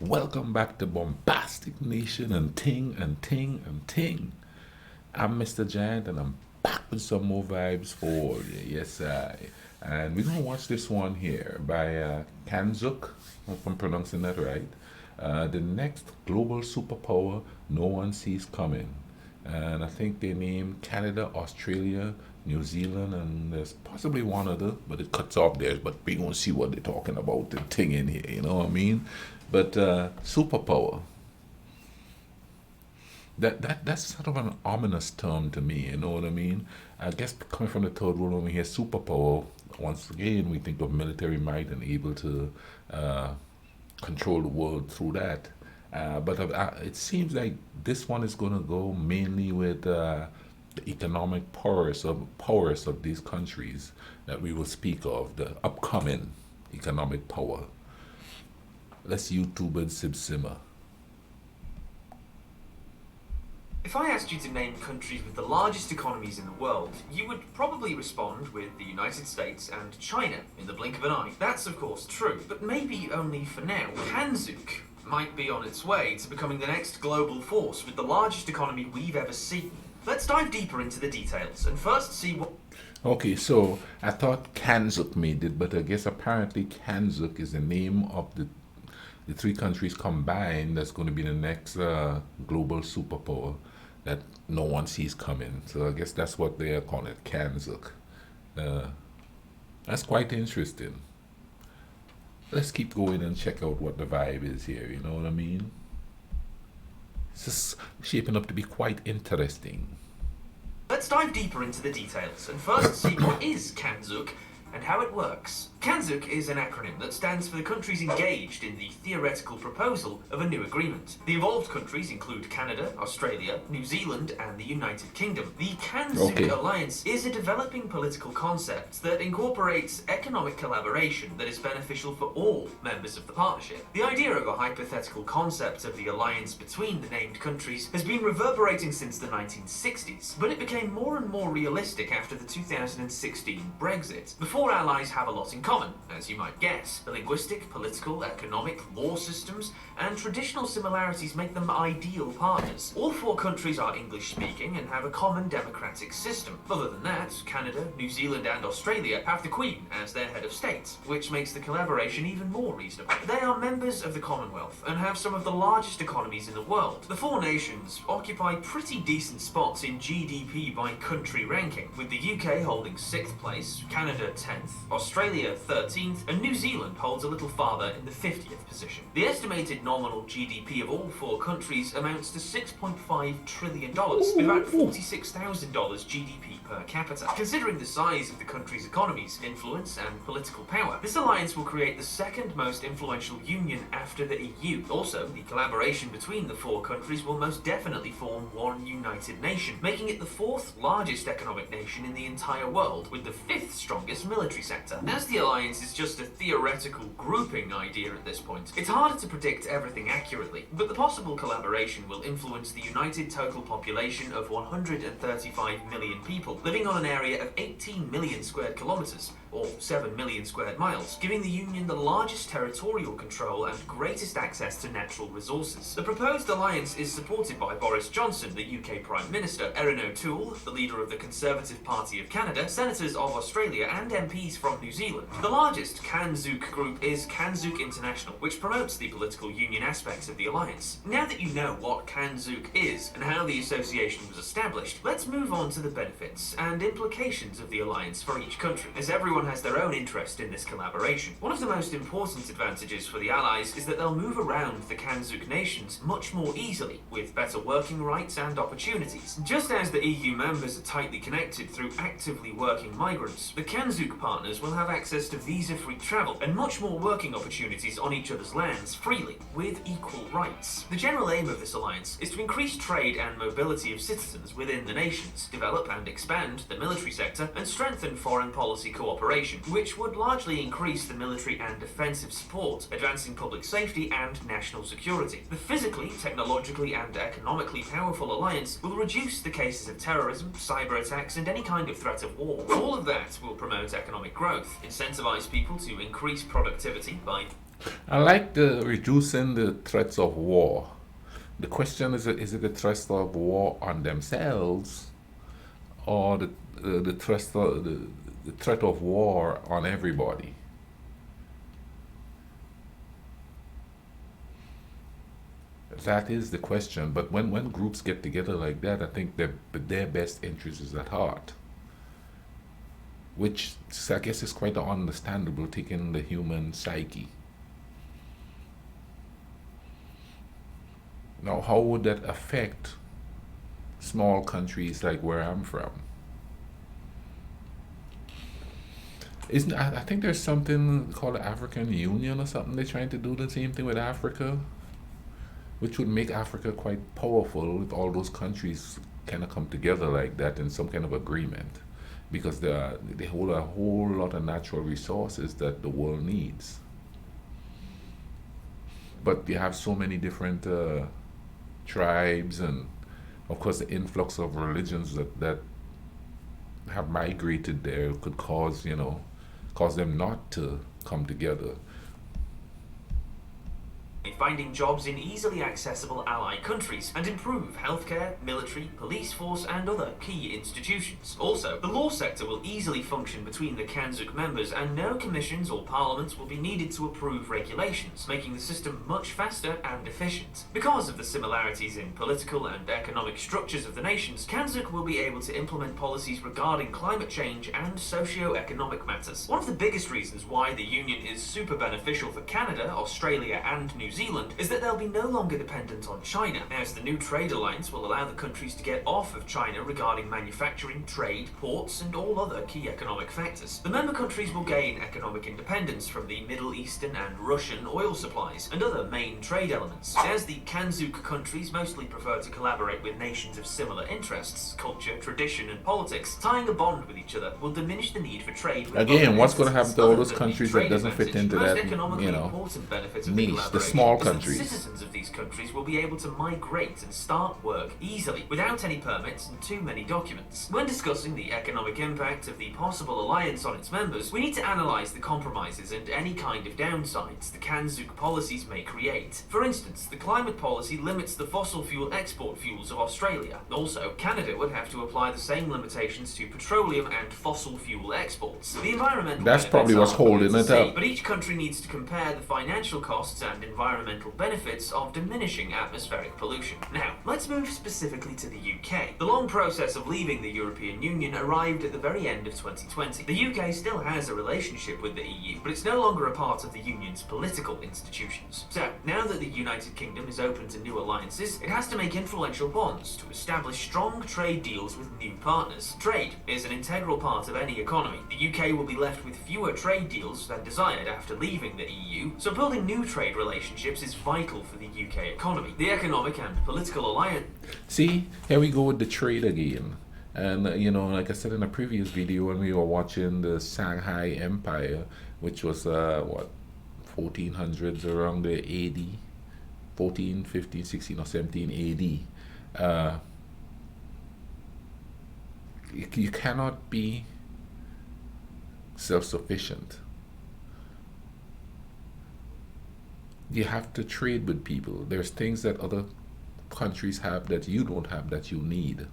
Welcome back to Bombastic Nation and Ting and Ting and Ting. I'm Mr. Giant and I'm back with some more vibes for you. Yes, I. And we're going to watch this one here by Kanzuk, if I'm pronouncing that right. The next global superpower no one sees coming. And I think they named Canada, Australia, New Zealand, and there's possibly one other, but it cuts off theirs. But we're going to see what they're talking about, the thing in here, you know what I mean? But superpower, that's sort of an ominous term to me, you know what I mean? I guess coming from the third world, when we hear superpower, once again, we think of military might and able to uh, control the world through that. But it seems like this one is going to go mainly with the economic powers of these countries that we will speak of, the upcoming economic power. Let's YouTube and Sib Simmer. If I asked you to name countries with the largest economies in the world, you would probably respond with the United States and China in the blink of an eye. That's of course true, but maybe only for now. Kanzuk might be on its way to becoming the next global force with the largest economy we've ever seen. Let's dive deeper into the details and first see what. Okay, so I thought Kanzuk made it, but I guess apparently Kanzuk is the name of the three countries combined that's going to be the next global superpower that no one sees coming. So I guess that's what they are calling it, Kanzuk. Uh, that's quite interesting. Let's keep going and check out what the vibe is here, you know what I mean? It's just shaping up to be quite interesting. Let's dive deeper into the details and first see what is Kanzuk and how it works. CANZUK is an acronym that stands for the countries engaged in the theoretical proposal of a new agreement. The involved countries include Canada, Australia, New Zealand, and the United Kingdom. The CANZUK Okay. alliance is a developing political concept that incorporates economic collaboration that is beneficial for all members of the partnership. The idea of a hypothetical concept of the alliance between the named countries has been reverberating since the 1960s, but it became more and more realistic after the 2016 Brexit. The four allies have a lot in common, as you might guess. The linguistic, political, economic, law systems, and traditional similarities make them ideal partners. All four countries are English-speaking and have a common democratic system. Other than that, Canada, New Zealand, and Australia have the Queen as their head of state, which makes the collaboration even more reasonable. They are members of the Commonwealth and have some of the largest economies in the world. The four nations occupy pretty decent spots in GDP by country ranking, with the UK holding 6th place, Canada 10th, Australia 13th, and New Zealand holds a little farther in the 50th position. The estimated nominal GDP of all four countries amounts to $6.5 trillion, with about $46,000 GDP per capita. Considering the size of the countries' economies, influence, and political power, this alliance will create the second most influential union after the EU. Also, the collaboration between the four countries will most definitely form one united nation, making it the fourth largest economic nation in the entire world, with the fifth strongest military sector. As the alliance is just a theoretical grouping idea at this point, it's harder to predict everything accurately, but the possible collaboration will influence the united total population of 135 million people, living on an area of 18 million square kilometers, or 7 million square miles, giving the Union the largest territorial control and greatest access to natural resources. The proposed alliance is supported by Boris Johnson, the UK Prime Minister, Erin O'Toole, the leader of the Conservative Party of Canada, senators of Australia, and MPs from New Zealand. The largest CANZUK group is CANZUK International, which promotes the political union aspects of the alliance. Now that you know what CANZUK is and how the association was established, let's move on to the benefits and implications of the alliance for each country, as everyone has their own interest in this collaboration. One of the most important advantages for the allies is that they'll move around the CANZUK nations much more easily, with better working rights and opportunities. Just as the EU members are tightly connected through actively working migrants, the CANZUK partners will have access to visa-free travel and much more working opportunities on each other's lands freely, with equal rights. The general aim of this alliance is to increase trade and mobility of citizens within the nations, develop and expand the military sector, and strengthen foreign policy cooperation, which would largely increase the military and defensive support, advancing public safety and national security. The physically, technologically, and economically powerful alliance will reduce the cases of terrorism, cyber attacks, and any kind of threat of war. All of that will promote economic growth, incentivize people to increase productivity by I like the reducing the threats of war. The question is it the threats of war on themselves or the threat of war on everybody? That is the question. But when groups get together like that, I think that their best interest is at heart, which I guess is quite understandable taking the human psyche. Now, how would that affect small countries like where I'm from? Isn't I think there's something called the African Union or something. They're trying to do the same thing with Africa, which would make Africa quite powerful if all those countries kind of come together like that in some kind of agreement, because they hold a whole lot of natural resources that the world needs. But you have so many different tribes, and of course the influx of religions that have migrated there could cause them not to come together. Finding jobs in easily accessible ally countries and improve healthcare, military, police force and other key institutions. Also, the law sector will easily function between the CANZUK members and no commissions or parliaments will be needed to approve regulations, making the system much faster and efficient. Because of the similarities in political and economic structures of the nations, CANZUK will be able to implement policies regarding climate change and socio-economic matters. One of the biggest reasons why the Union is super beneficial for Canada, Australia and New Zealand is that they'll be no longer dependent on China, as the new trade alliance will allow the countries to get off of China regarding manufacturing, trade, ports, and all other key economic factors. The member countries will gain economic independence from the Middle Eastern and Russian oil supplies and other main trade elements. As the Kanzuk countries mostly prefer to collaborate with nations of similar interests, culture, tradition, and politics, tying a bond with each other will diminish the need for trade with Again, what's going to happen to all other those than the countries that trade doesn't fit advantage. into Most that, economically important benefit of the niche, the collaboration small is that countries? citizens of these countries will be able to migrate and start work easily, without any permits and too many documents. When discussing the economic impact of the possible alliance on its members, we need to analyse the compromises and any kind of downsides the Kanzuk policies may create. For instance, the climate policy limits the fossil fuel export fuels of Australia. Also, Canada would have to apply the same limitations to petroleum and fossil fuel exports. The environmental That's probably what's holding it up. but each country needs to compare the financial costs and environmental benefits of diminishing atmospheric pollution. Now, let's move specifically to the UK. The long process of leaving the European Union arrived at the very end of 2020. The UK still has a relationship with the EU, but it's no longer a part of the Union's political institutions. So, now that the United Kingdom is open to new alliances, it has to make influential bonds to establish strong trade deals with new partners. Trade is an integral part of any economy. The UK will be left with fewer trade deals than desired after leaving the EU, so building new trade relationships is vital for the UK economy. The economic and political alliance. See, here we go with the trade again. And like I said in a previous video, when we were watching the Shanghai Empire, which was 1400s, around the AD, 14, 15, 16, or 17 AD. You cannot be self-sufficient. You have to trade with people. There's things that other countries have that you don't have that you need.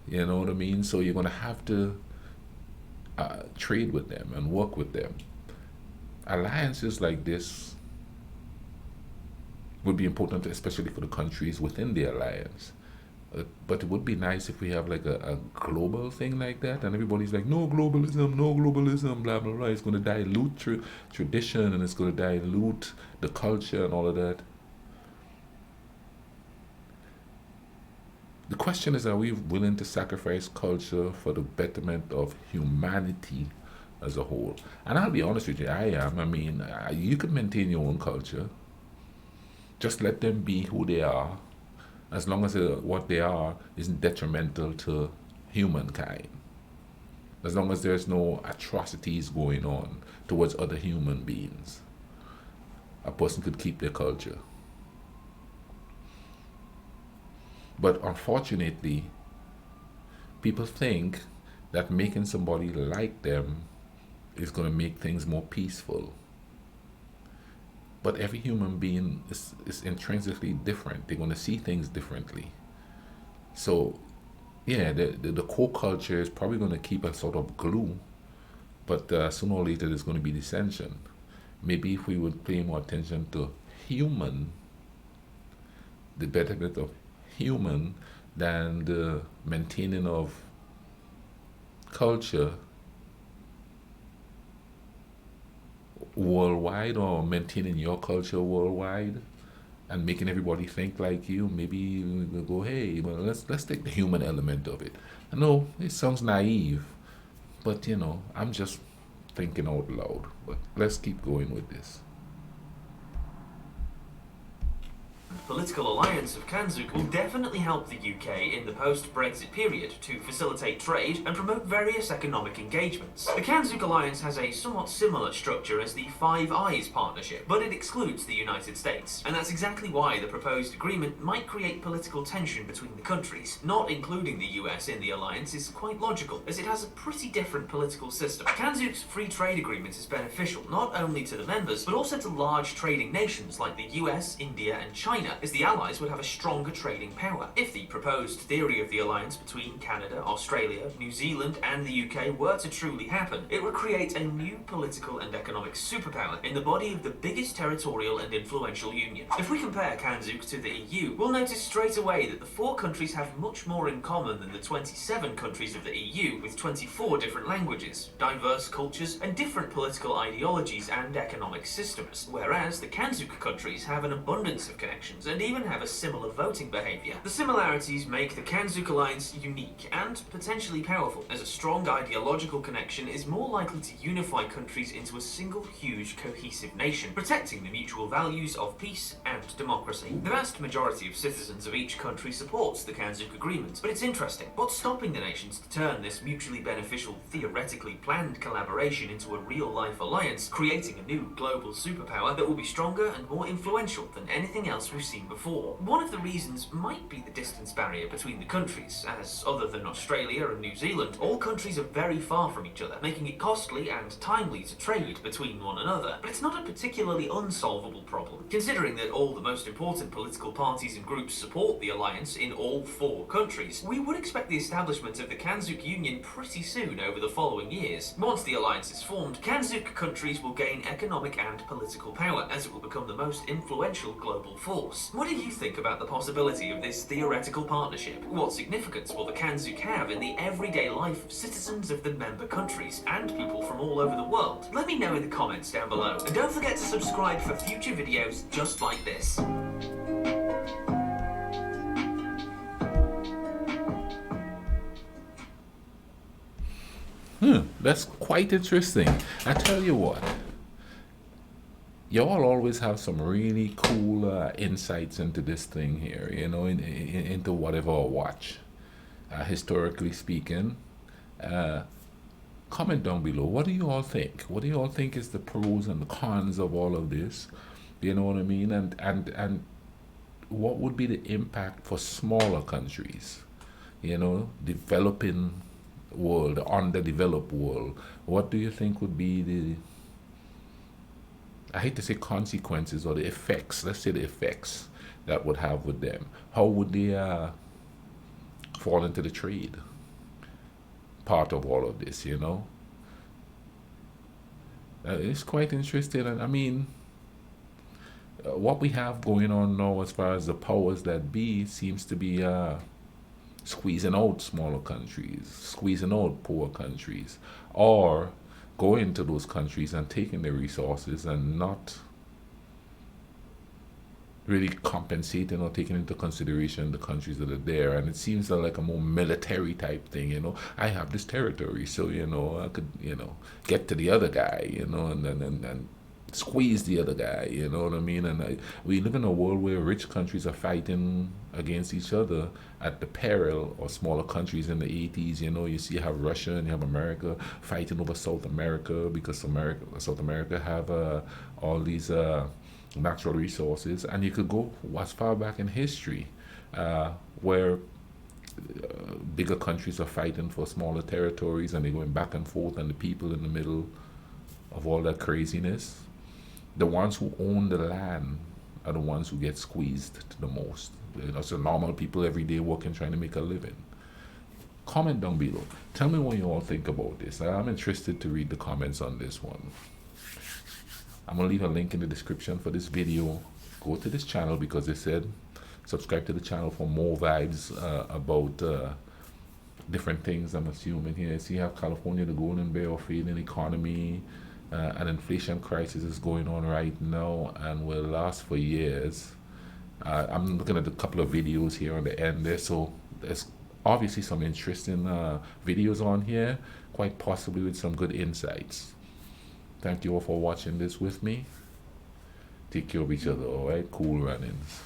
You know what I mean? So you're going to have to trade with them and work with them. Alliances like this would be important, especially for the countries within the alliance. But it would be nice if we have like a global thing like that, and everybody's like, no globalism, blah blah blah. It's going to dilute tradition, and it's going to dilute the culture and all of that. The question is, are we willing to sacrifice culture for the betterment of humanity as a whole? And I'll be honest with you, I am. I mean, you can maintain your own culture. Just let them be who they are, as long as what they are isn't detrimental to humankind. As long as there's no atrocities going on towards other human beings, a person could keep their culture. But unfortunately, people think that making somebody like them is going to make things more peaceful. But every human being is intrinsically different. They're going to see things differently. So, yeah, the core culture is probably going to keep a sort of glue, but sooner or later there's going to be dissension. Maybe if we would pay more attention to human, the betterment of human, than the maintaining of culture worldwide, or maintaining your culture worldwide and making everybody think like you, maybe we'll go, hey, well, let's take the human element of it. I know it sounds naive, but I'm just thinking out loud. But let's keep going with this. Political alliance of Kanzuk will definitely help the UK in the post-Brexit period to facilitate trade and promote various economic engagements. The Kanzuk alliance has a somewhat similar structure as the Five Eyes partnership, but it excludes the United States. And that's exactly why the proposed agreement might create political tension between the countries. Not including the US in the alliance is quite logical, as it has a pretty different political system. Kanzuk's free trade agreement is beneficial not only to the members, but also to large trading nations like the US, India, and China, as the Allies would have a stronger trading power. If the proposed theory of the alliance between Canada, Australia, New Zealand, and the UK were to truly happen, it would create a new political and economic superpower in the body of the biggest territorial and influential union. If we compare Kanzuk to the EU, we'll notice straight away that the four countries have much more in common than the 27 countries of the EU, with 24 different languages, diverse cultures, and different political ideologies and economic systems, whereas the Kanzuk countries have an abundance of connections and even have a similar voting behaviour. The similarities make the Kanzuk alliance unique and potentially powerful, as a strong ideological connection is more likely to unify countries into a single huge cohesive nation, protecting the mutual values of peace and democracy. The vast majority of citizens of each country supports the Kanzuk agreement, but it's interesting, what's stopping the nations to turn this mutually beneficial, theoretically planned collaboration into a real-life alliance, creating a new global superpower that will be stronger and more influential than anything else we've seen before? One of the reasons might be the distance barrier between the countries, as other than Australia and New Zealand, all countries are very far from each other, making it costly and timely to trade between one another. But it's not a particularly unsolvable problem, considering that all the most important political parties and groups support the alliance in all four countries. We would expect the establishment of the Kanzuk Union pretty soon over the following years. Once the alliance is formed, Kanzuk countries will gain economic and political power, as it will become the most influential global force. What do you think about the possibility of this theoretical partnership? What significance will the Kanzuk have in the everyday life of citizens of the member countries and people from all over the world? Let me know in the comments down below, and don't forget to subscribe for future videos just like this. That's quite interesting. I tell you what, y'all always have some really cool insights into this thing here, into whatever I watch. Historically speaking, comment down below. What do you all think? What do you all think is the pros and the cons of all of this? You know what I mean? And what would be the impact for smaller countries? Developing world, the underdeveloped world. What do you think would be the, I hate to say consequences, or the effects, let's say the effects that would have with them? How would they fall into the trade part of all of this, It's quite interesting. And I mean, what we have going on now as far as the powers that be seems to be squeezing out smaller countries, squeezing out poor countries, or going to those countries and taking their resources and not really compensating or taking into consideration the countries that are there. And it seems like a more military type thing. I have this territory, so I could get to the other guy, and then squeeze the other guy, you know what I mean? And we live in a world where rich countries are fighting against each other at the peril of smaller countries. In the 80s, you see you have Russia and you have America fighting over South America, because South America have all these natural resources. And you could go as far back in history where bigger countries are fighting for smaller territories, and they're going back and forth, and the people in the middle of all that craziness, the ones who own the land are the ones who get squeezed the most. You know, so normal people every day working, trying to make a living. Comment down below. Tell me what you all think about this. I'm interested to read the comments on this one. I'm gonna leave a link in the description for this video. Go to this channel because they said subscribe to the channel for more vibes about different things. I'm assuming here. See, you have California, the golden bear of failing economy. An inflation crisis is going on right now and will last for years. I'm looking at a couple of videos here on the end there, so there's obviously some interesting videos on here, quite possibly with some good insights. Thank you all for watching this with me. Take care of each other, alright? Cool runnings.